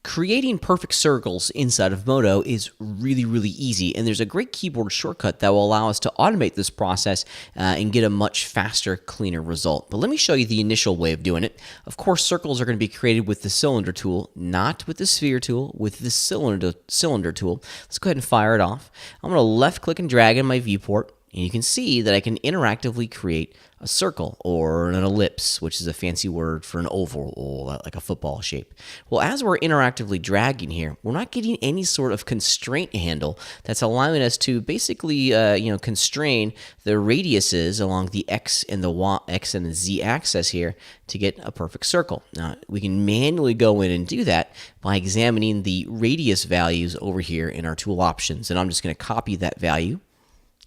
Creating perfect circles inside of Modo is really easy, and there's a great keyboard shortcut that will allow us to automate this process and get a much faster, cleaner result. But let me show you the initial way of doing it. Of course, circles are going to be created with the cylinder tool, not with the sphere tool, with the cylinder tool. Let's go ahead and fire it off. I'm going to left click and drag in my viewport, and you can see that I can interactively create a circle or an ellipse, which is a fancy word for an oval or like a football shape. Well, as we're interactively dragging here, we're not getting any sort of constraint handle that's allowing us to basically, constrain the radiuses along the x and the z axis here to get a perfect circle. Now, we can manually go in and do that by examining the radius values over here in our tool options. And I'm just going to copy that value.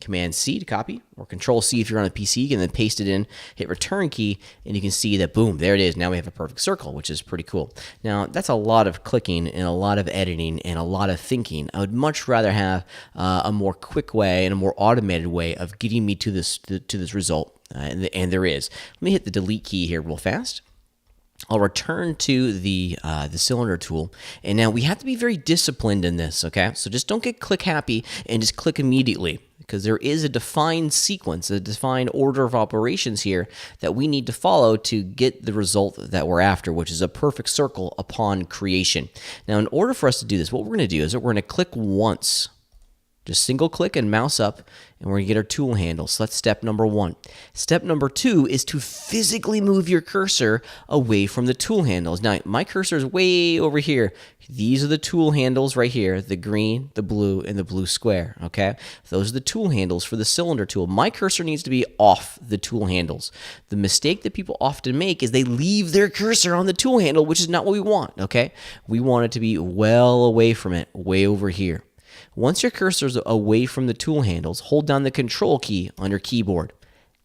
Command C to copy, or Control C if you're on a PC, and then paste it in, hit Return key, and you can see that, boom, there it is. Now we have a perfect circle, which is pretty cool. Now, that's a lot of clicking and a lot of editing and a lot of thinking. I would much rather have a more quick way and a more automated way of getting me to this result, and there is. Let me hit the Delete key here real fast. I'll return to the cylinder tool, and now we have to be very disciplined in this, okay? So just don't get click happy and just click immediately, because there is a defined sequence, a defined order of operations here that we need to follow to get the result that we're after, which is a perfect circle upon creation. Now, in order for us to do this, what we're going to do is we're going to click once. Just single click and mouse up, and we're going to get our tool handle. So that's step number 1. Step number 2 is to physically move your cursor away from the tool handles. Now, my cursor is way over here. These are the tool handles right here, the green, the blue, and the blue square, okay? Those are the tool handles for the cylinder tool. My cursor needs to be off the tool handles. The mistake that people often make is they leave their cursor on the tool handle, which is not what we want, okay? We want it to be well away from it, way over here. Once your cursor is away from the tool handles, hold down the Control key on your keyboard.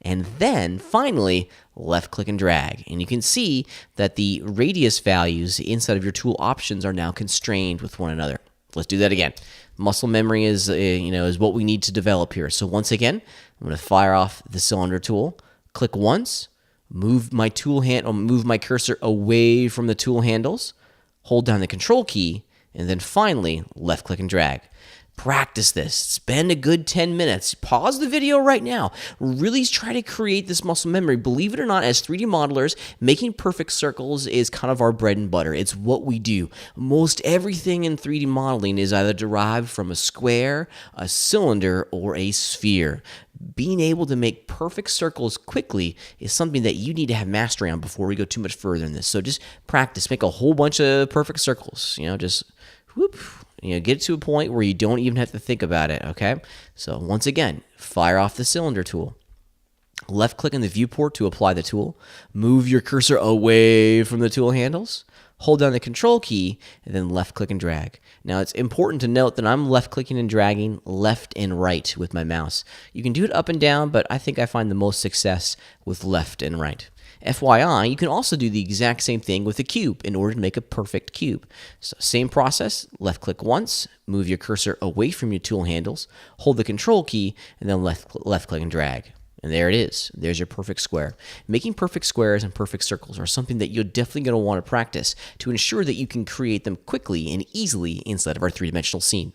And then, finally, left-click and drag. And you can see that the radius values inside of your tool options are now constrained with one another. Let's do that again. Muscle memory is what we need to develop here. So once again, I'm going to fire off the cylinder tool, click once, move my cursor away from the tool handles, hold down the Control key, and then finally, left-click and drag. Practice this. Spend a good 10 minutes. Pause the video right now. Really try to create this muscle memory. Believe it or not, as 3D modelers, making perfect circles is kind of our bread and butter. It's what we do. Most everything in 3D modeling is either derived from a square, a cylinder, or a sphere. Being able to make perfect circles quickly is something that you need to have mastery on before we go too much further in this. So just practice. Make a whole bunch of perfect circles. Just whoop. Get to a point where you don't even have to think about it, okay? So once again, fire off the cylinder tool. Left-click in the viewport to apply the tool. Move your cursor away from the tool handles. Hold down the Control key, and then left-click and drag. Now, it's important to note that I'm left-clicking and dragging left and right with my mouse. You can do it up and down, but I think I find the most success with left and right. FYI, you can also do the exact same thing with a cube in order to make a perfect cube. So same process, left-click once, move your cursor away from your tool handles, hold the Control key, and then left-click and drag. And there it is. There's your perfect square. Making perfect squares and perfect circles are something that you're definitely going to want to practice to ensure that you can create them quickly and easily inside of our three-dimensional scene.